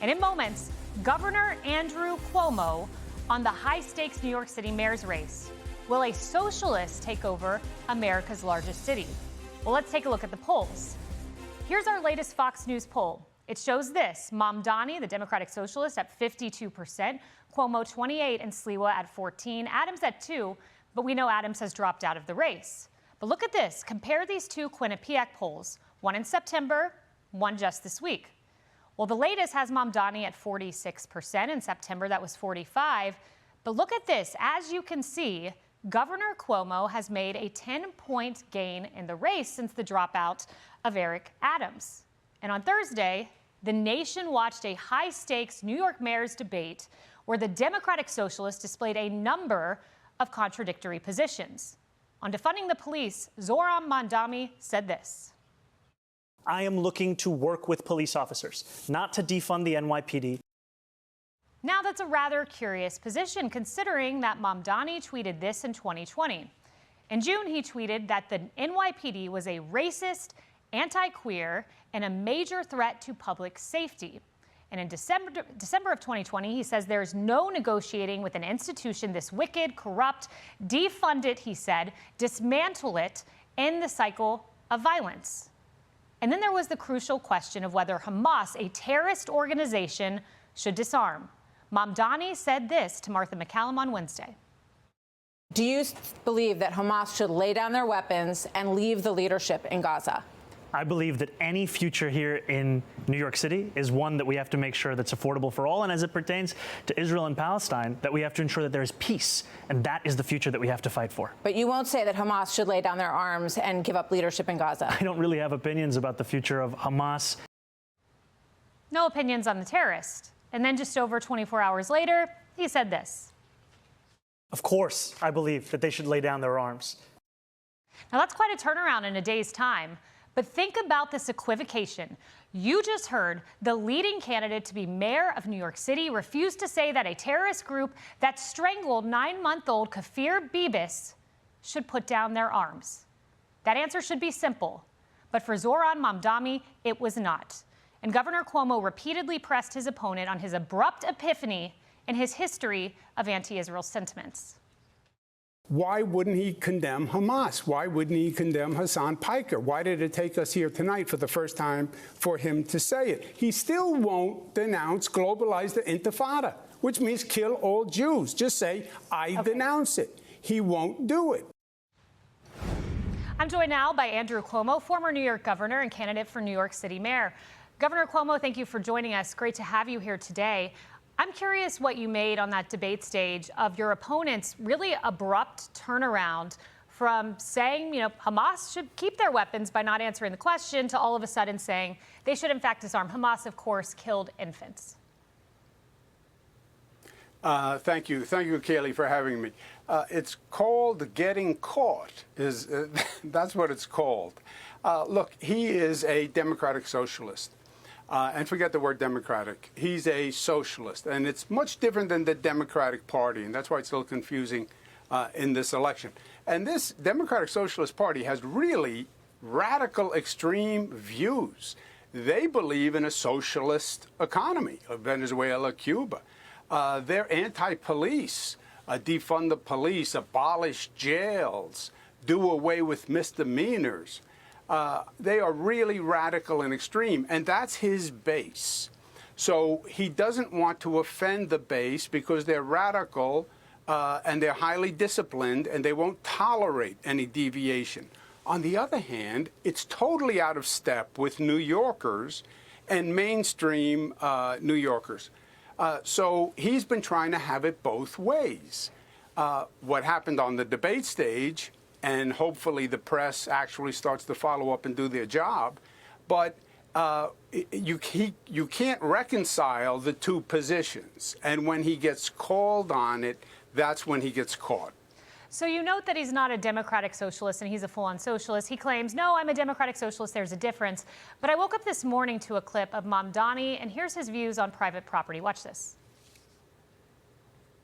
And in moments, Governor Andrew Cuomo on the high-stakes New York City mayor's race. Will a socialist take over America's largest city? Well, let's take a look at the polls. Here's our latest Fox News poll. It shows this: Mamdani, the Democratic Socialist, at 52%, Cuomo 28%, and Sliwa at 14%, Adams at 2%, but we know Adams has dropped out of the race. But look at this. Compare these two Quinnipiac polls, one in September, one just this week. Well, the latest has Mamdani at 46%. In September, that was 45%. But look at this. As you can see, Governor Cuomo has made a 10-point gain in the race since the dropout of Eric Adams. And on Thursday, the nation watched a high-stakes New York mayor's debate where the Democratic Socialist displayed a number of contradictory positions. On defunding the police, Zohran Mamdani said this. I am looking to work with police officers, not to defund the NYPD. Now, that's a rather curious position, considering that Mamdani tweeted this in 2020. In June, he tweeted that the NYPD was a racist, anti-queer, and a major threat to public safety. And in December of 2020, he says there's no negotiating with an institution this wicked, corrupt. Defund it, he said, dismantle it, end the cycle of violence. And then there was the crucial question of whether Hamas, a terrorist organization, should disarm. Mamdani said this to Martha McCallum on Wednesday. Do you believe that Hamas should lay down their weapons and leave the leadership in Gaza? I believe that any future here in New York City is one that we have to make sure that's affordable for all. And as it pertains to Israel and Palestine, that we have to ensure that there is peace. And that is the future that we have to fight for. But you won't say that Hamas should lay down their arms and give up leadership in Gaza. I don't really have opinions about the future of Hamas. No opinions on the terrorist. And then just over 24 hours later, he said this. Of course, I believe that they should lay down their arms. Now, that's quite a turnaround in a day's time. But think about this equivocation. You just heard the leading candidate to be mayor of New York City refuse to say that a terrorist group that strangled 9-month-old Kafir Bibis should put down their arms. That answer should be simple. But for Zohran Mamdani, it was not. And Governor Cuomo repeatedly pressed his opponent on his abrupt epiphany in his history of anti-Israel sentiments. Why wouldn't he condemn Hamas? Why wouldn't he condemn Hassan Piker? Why did it take us here tonight for the first time for him to say it? He still won't denounce globalize the intifada, which means kill all Jews. Just say, I denounce it. He won't do it. I'm joined now by Andrew Cuomo, former New York governor and candidate for New York City mayor. Governor Cuomo, thank you for joining us. Great to have you here today. I'm curious what you made on that debate stage of your opponent's really abrupt turnaround from saying, Hamas should keep their weapons by not answering the question to all of a sudden saying they should, in fact, disarm. Hamas, of course, killed infants. Thank you. Thank you, Kaylee, for having me. It's called getting caught. That's what it's called. Look, he is a democratic socialist. And forget the word democratic. He's a socialist. And it's much different than the Democratic Party. And that's why it's a little confusing in this election. And this Democratic Socialist Party has really radical, extreme views. They believe in a socialist economy of Venezuela, Cuba. They're anti-police, defund the police, abolish jails, do away with misdemeanors. They are really radical and extreme, and that's his base. So he doesn't want to offend the base because they're radical and they're highly disciplined and they won't tolerate any deviation. On the other hand, it's totally out of step with New Yorkers and mainstream New Yorkers. So he's been trying to have it both ways. What happened on the debate stage, and hopefully the press actually starts to follow up and do their job. But you can't reconcile the two positions. And when he gets called on it, that's when he gets caught. So you note that he's not a democratic socialist and he's a full-on socialist. He claims, no, I'm a democratic socialist, there's a difference. But I woke up this morning to a clip of Mamdani, and here's his views on private property. Watch this.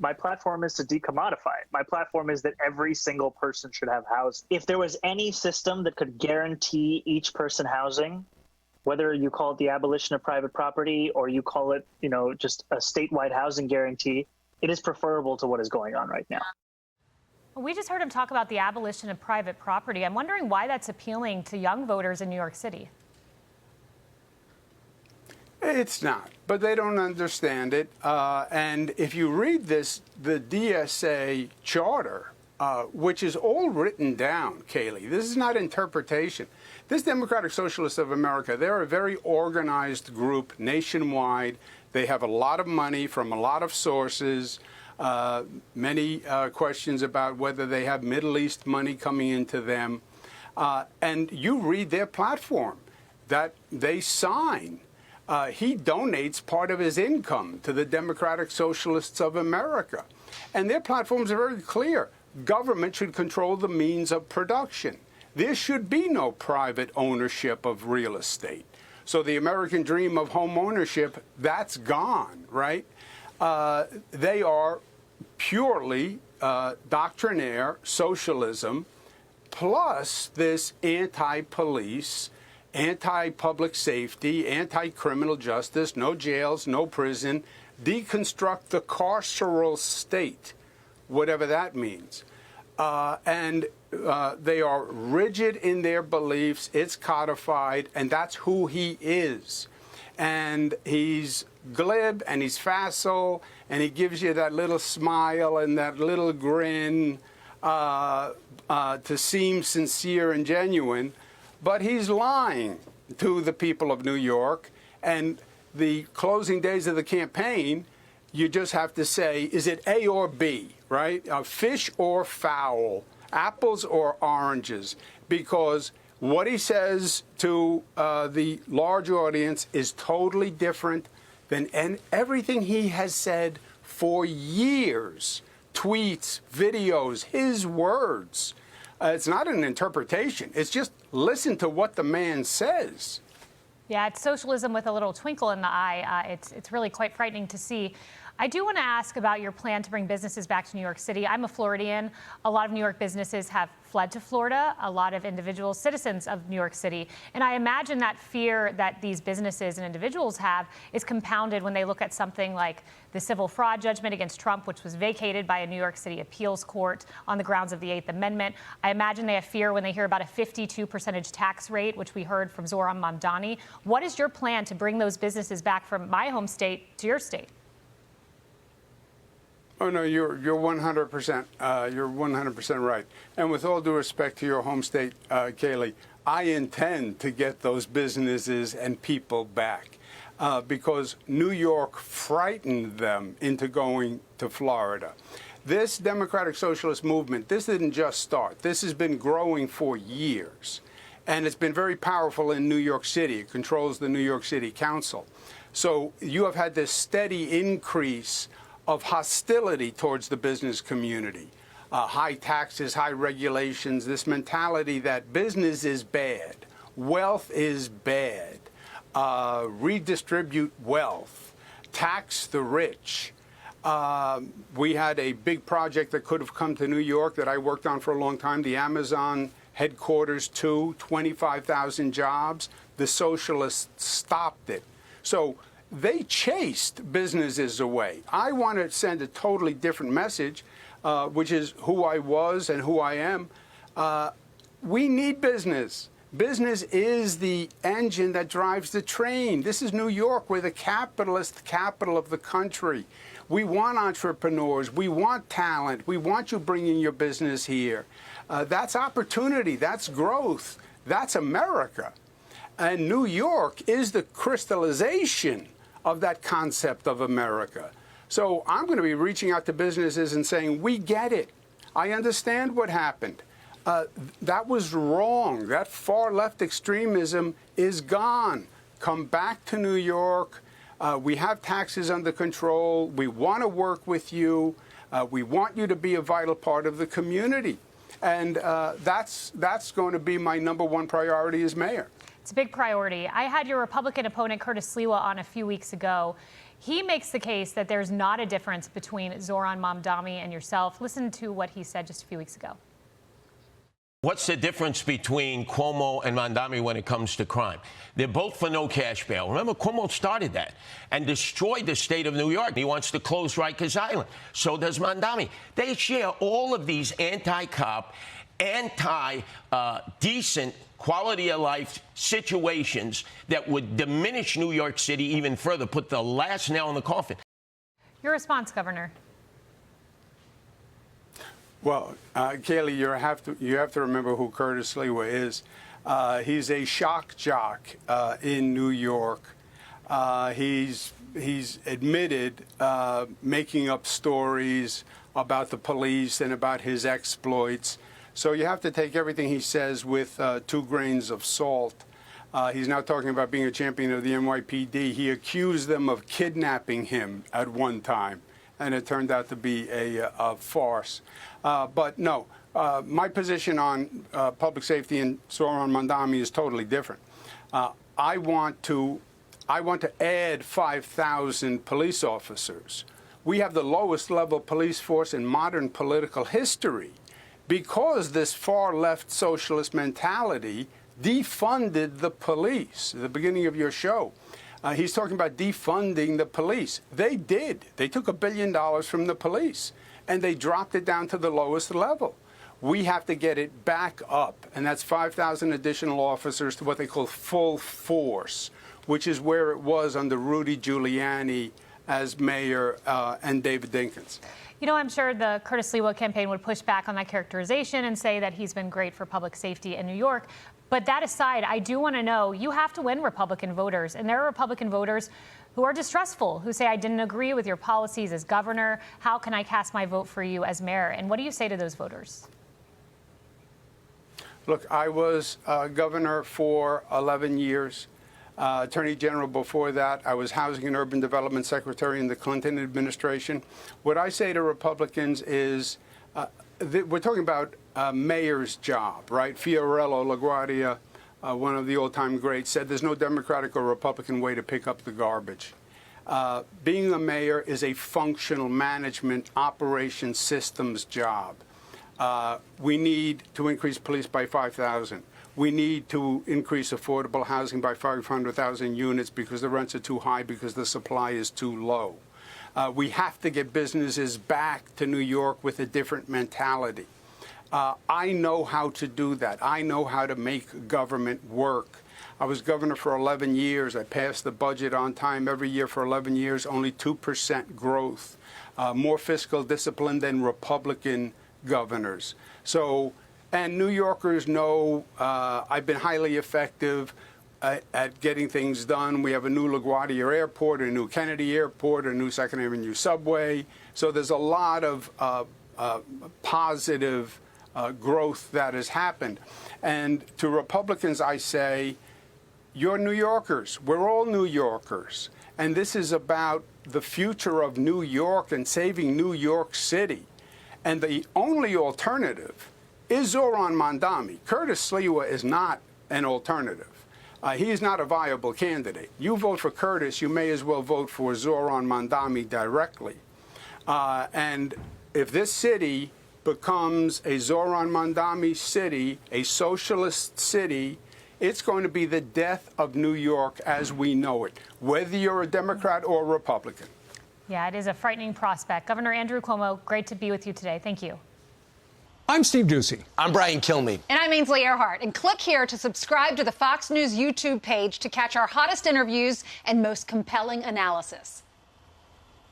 My platform is to decommodify it. My platform is that every single person should have housing. If there was any system that could guarantee each person housing, Whether you call it the abolition of private property or you call it, just a statewide housing guarantee, it is preferable to what is going on right now. We just heard him talk about the abolition of private property. I'm wondering why that's appealing to young voters in New York City. It's not, but they don't understand it. And if you read this, the DSA charter, which is all written down, Kayleigh, this is not interpretation. This Democratic Socialists of America, they're a very organized group nationwide. They have a lot of money from a lot of sources. Many questions about whether they have Middle East money coming into them. And you read their platform that they sign. He donates part of his income to the Democratic Socialists of America. And their platforms are very clear. Government should control the means of production. There should be no private ownership of real estate. So the American dream of home ownership, that's gone, right? They are purely doctrinaire socialism, plus this anti-police, anti-public safety, anti-criminal justice, no jails, no prison, deconstruct the carceral state, whatever that means. And they are rigid in their beliefs. It's codified, and that's who he is. And he's glib, and he's facile, and he gives you that little smile and that little grin to seem sincere and genuine. But he's lying to the people of New York. And the closing days of the campaign, you just have to say, is it A or B, right? Fish or fowl, apples or oranges? Because what he says to the large audience is totally different than everything he has said for years. Tweets, videos, his words. It's not an interpretation. It's just listen to what the man says. Yeah, it's socialism with a little twinkle in the eye. It's really quite frightening to see. I do want to ask about your plan to bring businesses back to New York City. I'm a Floridian. A lot of New York businesses have fled to Florida, a lot of individual citizens of New York City. And I imagine that fear that these businesses and individuals have is compounded when they look at something like the civil fraud judgment against Trump, which was vacated by a New York City appeals court on the grounds of the 8th Amendment. I imagine they have fear when they hear about a 52% tax rate, which we heard from Zohran Mamdani. What is your plan to bring those businesses back from my home state to your state? Oh no, you're 100%. You're 100% right. And with all due respect to your home state, Kayleigh, I intend to get those businesses and people back because New York frightened them into going to Florida. This Democratic Socialist movement, this didn't just start. This has been growing for years. And it's been very powerful in New York City. It controls the New York City Council. So you have had this steady increase of hostility towards the business community. High taxes, high regulations, this mentality that business is bad, wealth is bad, redistribute wealth, tax the rich. We had a big project that could have come to New York that I worked on for a long time, the Amazon headquarters 25,000 jobs. The socialists stopped it. So they chased businesses away. I want to send a totally different message, which is who I was and who I am. We need business. Business is the engine that drives the train. This is New York. We're the capitalist capital of the country. We want entrepreneurs. We want talent. We want you bringing your business here. That's opportunity. That's growth. That's America. And New York is the crystallization of that concept of America. So I'm going to be reaching out to businesses and saying, we get it. I understand what happened. That was wrong. That far left extremism is gone. Come back to New York. We have taxes under control. We want to work with you. We want you to be a vital part of the community. And that's going to be my #1 priority as mayor. It's a big priority. I had your Republican opponent, Curtis Sliwa, on a few weeks ago. He makes the case that there's not a difference between Zohran Mamdani and yourself. Listen to what he said just a few weeks ago. What's the difference between Cuomo and Mamdani when it comes to crime? They're both for no cash bail. Remember, Cuomo started that and destroyed the state of New York. He wants to close Rikers Island. So does Mamdani. They share all of these anti-cop, anti-decent quality of life situations that would diminish New York City even further, put the last nail in the coffin. Your response, Governor. Well, Kayleigh, you have to remember who Curtis Sliwa is. He's a shock jock in New York. He's admitted making up stories about the police and about his exploits. So you have to take everything he says with 2 grains of salt. He's now talking about being a champion of the NYPD. He accused them of kidnapping him at one time, and it turned out to be a farce. But no, my position on public safety and Zohran Mamdani is totally different. I want to add 5,000 police officers. We have the lowest level police force in modern political history because this far-left socialist mentality defunded the police at the beginning of your show. He's talking about defunding the police. They did. They took $1 billion from the police, and they dropped it down to the lowest level. We have to get it back up, and that's 5,000 additional officers to what they call full force, which is where it was under Rudy Giuliani as mayor and David Dinkins. You know, I'm sure the Curtis Sliwa campaign would push back on that characterization and say that he's been great for public safety in New York. But that aside, I do want to know, you have to win Republican voters. And there are Republican voters who are distrustful, who say, I didn't agree with your policies as governor. How can I cast my vote for you as mayor? And what do you say to those voters? Look, I was governor for 11 years. Attorney General before that. I was Housing and Urban Development Secretary in the Clinton administration. What I say to Republicans is we're talking about mayor's job, right? Fiorello LaGuardia, one of the old-time greats, said there's no Democratic or Republican way to pick up the garbage. Being a mayor is a functional management operation systems job. We need to increase police by 5,000. We need to increase affordable housing by 500,000 units because the rents are too high, because the supply is too low. We have to get businesses back to New York with a different mentality. I know how to do that. I know how to make government work. I was governor for 11 years. I passed the budget on time every year for 11 years, only 2% growth, more fiscal discipline than Republican governors. So, and New Yorkers know I've been highly effective at getting things done. We have a new LaGuardia Airport, a new Kennedy Airport, a new Second Avenue subway. So there's a lot of positive growth that has happened. And to Republicans, I say, you're New Yorkers. We're all New Yorkers. And this is about the future of New York and saving New York City. And the only alternative is Zohran Mamdani. Curtis Sliwa is not an alternative. He is not a viable candidate. You vote for Curtis, you may as well vote for Zohran Mamdani directly. And if this city becomes a Zohran Mamdani city, a socialist city, it's going to be the death of New York as we know it, whether you're a Democrat or a Republican. Yeah, it is a frightening prospect. Governor Andrew Cuomo, great to be with you today. Thank you. I'm Steve Doocy. I'm Brian Kilmeade. And I'm Ainsley Earhart. And click here to subscribe to the Fox News YouTube page to catch our hottest interviews and most compelling analysis.